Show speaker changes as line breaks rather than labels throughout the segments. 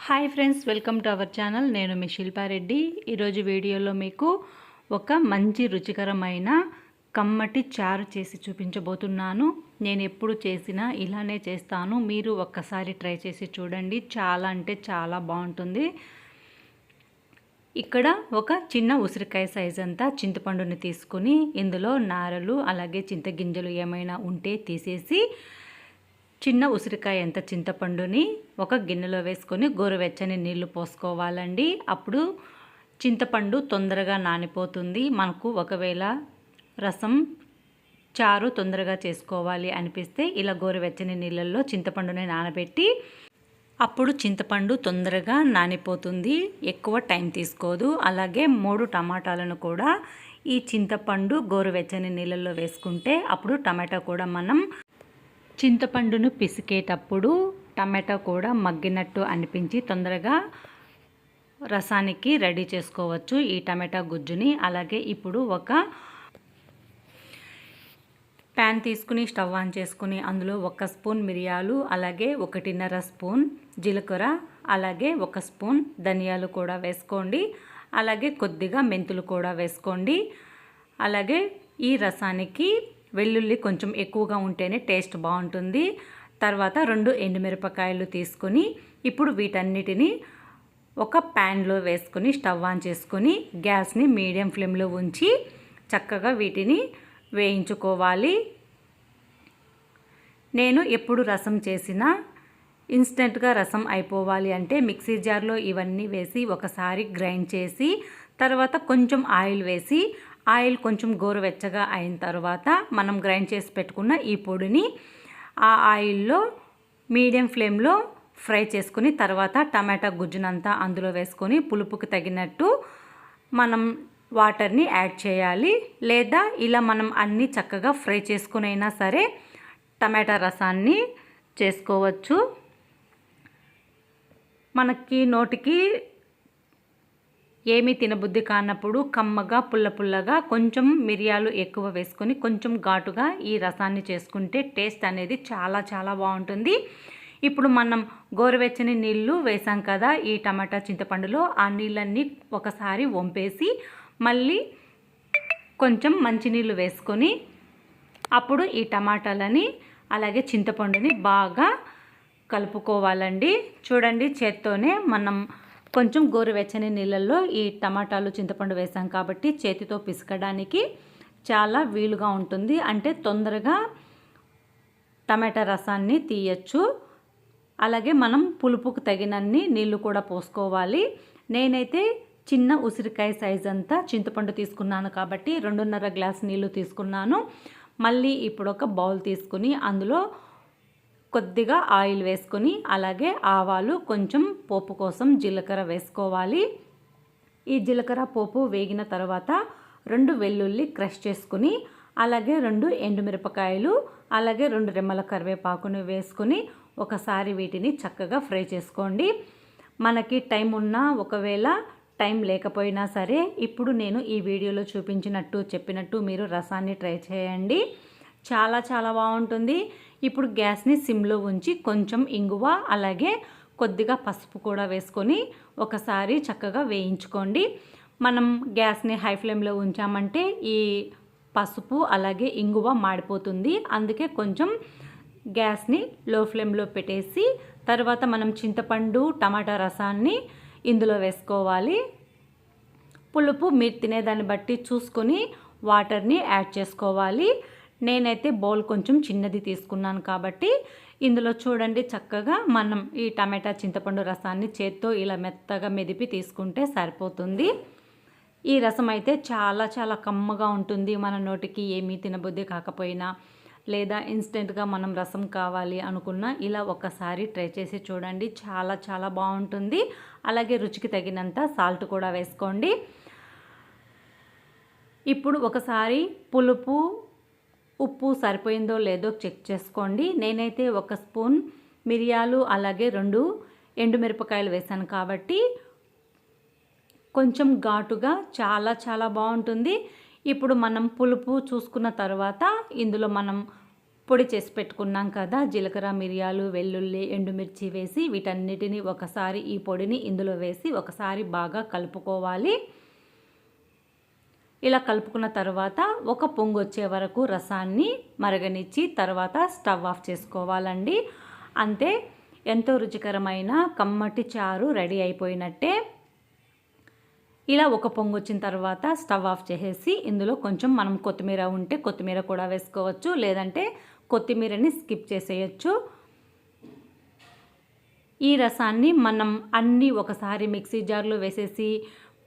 Hi friends, welcome to our channel. నేను మీ శిల్పారెడ్డి. ఈరోజు వీడియోలో మీకు ఒక మంచి రుచికరమైన కమ్మటి చారు చేసి చూపించబోతున్నాను. నేను ఎప్పుడు చేసినా ఇలానే చేస్తాను. మీరు ఒక్కసారి ట్రై చేసి చూడండి. చాలా అంటే చాలా బాగుంటుంది. ఇక్కడ ఒక చిన్న ఉసిరికాయ సైజ్ అంతా చింతపండుని తీసుకుని ఇందులో నారలు అలాగే చింతగింజలు ఏమైనా ఉంటే తీసేసి చిన్న ఉసిరికాయ ఎంత చింతపండుని ఒక గిన్నెలో వేసుకొని గోరువెచ్చని నీళ్లు పోసుకోవాలండి. అప్పుడు చింతపండు తొందరగా నానిపోతుంది. మనకు ఒకవేళ రసం చారు తొందరగా చేసుకోవాలి అనిపిస్తే ఇలా గోరువెచ్చని నీళ్ళల్లో చింతపండుని నానబెట్టి అప్పుడు చింతపండు తొందరగా నానిపోతుంది, ఎక్కువ టైం తీసుకోదు. అలాగే 3 టమాటాలను కూడా ఈ చింతపండు గోరువెచ్చని నీళ్ళల్లో వేసుకుంటే అప్పుడు టమాటా కూడా మనం చింతపండును పిసికేటప్పుడు టమాటా కూడా మగ్గినట్టు అనిపించి తొందరగా రసానికి రెడీ చేసుకోవచ్చు ఈ టమాటా గుజ్జుని. అలాగే ఇప్పుడు ఒక ప్యాన్ తీసుకుని స్టవ్ ఆన్ చేసుకుని అందులో 1 స్పూన్ మిరియాలు, అలాగే 1.5 స్పూన్ జీలకర్ర, అలాగే 1 స్పూన్ ధనియాలు కూడా వేసుకోండి. అలాగే కొద్దిగా మెంతులు కూడా వేసుకోండి. అలాగే ఈ రసానికి వెల్లుల్లి కొంచెం ఎక్కువగా ఉంటేనే టేస్ట్ బాగుంటుంది. తర్వాత 2 ఎండుమిరపకాయలు తీసుకొని ఇప్పుడు వీటన్నిటిని ఒక ప్యాన్లో వేసుకొని స్టవ్ ఆన్ చేసుకొని గ్యాస్ని మీడియం ఫ్లేమ్లో ఉంచి చక్కగా వీటిని వేయించుకోవాలి. నేను ఎప్పుడు రసం చేసినా ఇన్స్టెంట్గా రసం అయిపోవాలి అంటే మిక్సీ జార్లో ఇవన్నీ వేసి ఒకసారి గ్రైండ్ చేసి తర్వాత కొంచెం ఆయిల్ వేసి ఆయిల్ కొంచెం గోరువెచ్చగా అయిన తర్వాత మనం గ్రైండ్ చేసి పెట్టుకున్న ఈ పొడిని ఆ ఆయిల్లో మీడియం ఫ్లేమ్లో ఫ్రై చేసుకుని తర్వాత టమాటా గుజ్జునంతా అందులో వేసుకొని పులుపుకి తగినట్టు మనం వాటర్ని యాడ్ చేయాలి. లేదా ఇలా మనం అన్నీ చక్కగా ఫ్రై చేసుకునైనా సరే టమాటా రసాన్ని చేసుకోవచ్చు. మనకి నోటికి ఏమీ తినబుద్ధి కానప్పుడు కమ్మగా పుల్లగా కొంచెం మిరియాలు ఎక్కువ వేసుకొని కొంచెం ఘాటుగా ఈ రసాన్ని చేసుకుంటే టేస్ట్ అనేది చాలా చాలా బాగుంటుంది. ఇప్పుడు మనం గోరువెచ్చని నీళ్ళు వేసాం కదా ఈ టమాటా చింతపండులో, ఆ నీళ్ళన్నీ ఒకసారి వంపేసి మళ్ళీ కొంచెం మంచినీళ్ళు వేసుకొని అప్పుడు ఈ టమాటాలని అలాగే చింతపండుని బాగా కలుపుకోవాలండి. చూడండి, చేత్తోనే మనం కొంచెం గోరువెచ్చని నీళ్ళల్లో ఈ టమాటాలు చింతపండు వేసాం కాబట్టి చేతితో పిసకడానికి చాలా వీలుగా ఉంటుంది. అంటే తొందరగా టమాటా రసాన్ని తీయచ్చు. అలాగే మనం పులుపుకు తగినన్ని నీళ్లు కూడా పోసుకోవాలి. నేనైతే చిన్న ఉసిరికాయ సైజ్ అంతా చింతపండు తీసుకున్నాను కాబట్టి 2.5 గ్లాస్ నీళ్లు తీసుకున్నాను. మళ్ళీ ఇప్పుడు ఒక బౌల్ తీసుకుని అందులో కొద్దిగా ఆయిల్ వేసుకొని అలాగే ఆవాలు, కొంచెం పోపు కోసం జీలకర్ర వేసుకోవాలి. ఈ జీలకర్ర పోపు వేగిన తర్వాత 2 వెల్లుల్లి క్రష్ చేసుకుని అలాగే 2 ఎండుమిరపకాయలు అలాగే 2 రెమ్మల కరివేపాకుని వేసుకొని ఒకసారి వీటిని చక్కగా ఫ్రై చేసుకోండి. మనకి టైం ఉన్నా ఒకవేళ టైం లేకపోయినా సరే ఇప్పుడు నేను ఈ వీడియోలో చెప్పినట్టు మీరు రసాన్ని ట్రై చేయండి. చాలా చాలా బాగుంటుంది. ఇప్పుడు గ్యాస్ని సిమ్లో ఉంచి కొంచెం ఇంగువ అలాగే కొద్దిగా పసుపు కూడా వేసుకొని ఒకసారి చక్కగా వేయించుకోండి. మనం గ్యాస్ని హై ఫ్లేమ్లో ఉంచామంటే ఈ పసుపు అలాగే ఇంగువ మాడిపోతుంది. అందుకే కొంచెం గ్యాస్ని లో ఫ్లేమ్లో పెట్టేసి తర్వాత మనం చింతపండు టమాటా రసాన్ని ఇందులో వేసుకోవాలి. పులుపు మీరు తినేదాన్ని బట్టి చూసుకొని వాటర్ని యాడ్ చేసుకోవాలి. నేనైతే బౌల్ కొంచెం చిన్నది తీసుకున్నాను కాబట్టి ఇందులో చూడండి చక్కగా మనం ఈ టమాటా చింతపండు రసాన్ని చేత్తో ఇలా మెత్తగా మెదిపి తీసుకుంటే సరిపోతుంది. ఈ రసం అయితే చాలా చాలా కమ్మగా ఉంటుంది. మన నోటికి ఏమీ తినబుద్ధి కాకపోయినా లేదా ఇన్స్టెంట్గా మనం రసం కావాలి అనుకున్నా ఇలా ఒకసారి ట్రై చేసి చూడండి. చాలా చాలా బాగుంటుంది. అలాగే రుచికి తగినంత సాల్ట్ కూడా వేసుకోండి. ఇప్పుడు ఒకసారి పులుపు ఉప్పు సరిపోయిందో లేదో చెక్ చేసుకోండి. నేనైతే 1 స్పూన్ మిరియాలు అలాగే 2 ఎండుమిరపకాయలు వేసాను కాబట్టి కొంచెం ఘాటుగా చాలా చాలా బాగుంటుంది. ఇప్పుడు మనం పులుపు చూసుకున్న తర్వాత ఇందులో మనం పొడి చేసి పెట్టుకున్నాం కదా, జీలకర్ర, మిరియాలు, వెల్లుల్లి, ఎండుమిర్చి వేసి వీటన్నిటిని ఒకసారి ఈ పొడిని ఇందులో వేసి ఒకసారి బాగా కలుపుకోవాలి. ఇలా కలుపుకున్న తర్వాత ఒక పొంగు వచ్చే వరకు రసాన్ని మరగనిచ్చి తర్వాత స్టవ్ ఆఫ్ చేసుకోవాలండి. అంతే, ఎంతో రుచికరమైన కమ్మటి చారు రెడీ అయిపోయినట్టే. ఇలా ఒక పొంగు వచ్చిన తర్వాత స్టవ్ ఆఫ్ చేసేసి ఇందులో కొంచెం మనం కొత్తిమీర ఉంటే కొత్తిమీర కూడా వేసుకోవచ్చు, లేదంటే కొత్తిమీరని స్కిప్ చేసేయచ్చు. ఈ రసాన్ని మనం అన్నీ ఒకసారి మిక్సీ జార్లో వేసేసి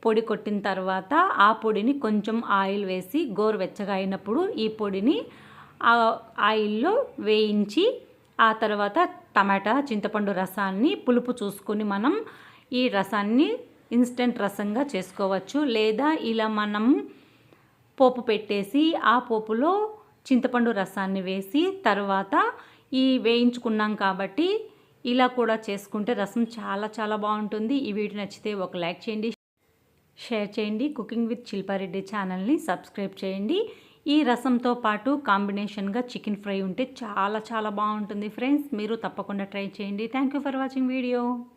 పొడి కొట్టిన తర్వాత ఆ పొడిని కొంచెం ఆయిల్ వేసి గోరువెచ్చగా అయినప్పుడు ఈ పొడిని ఆయిల్లో వేయించి ఆ తర్వాత టమాటా, చింతపండు రసాన్ని పులుపు చూసుకొని మనం ఈ రసాన్ని ఇన్స్టెంట్ రసంగా చేసుకోవచ్చు. లేదా ఇలా మనం పోపు పెట్టేసి ఆ పోపులో చింతపండు రసాన్ని వేసి తర్వాత ఈ వేయించుకున్నాం కాబట్టి ఇలా కూడా చేసుకుంటే రసం చాలా చాలా బాగుంటుంది. ఈ వీడియో నచ్చితే ఒక లైక్ చేయండి, షేర్ చేయండి. కుకింగ్ విత్ శిల్పారెడ్డి ఛానల్ని సబ్స్క్రైబ్ చేయండి. ఈ రసంతో పాటు కాంబినేషన్గా చికెన్ ఫ్రై ఉంటే చాలా చాలా బాగుంటుంది ఫ్రెండ్స్. మీరు తప్పకుండా ట్రై చేయండి. Thank you for watching video.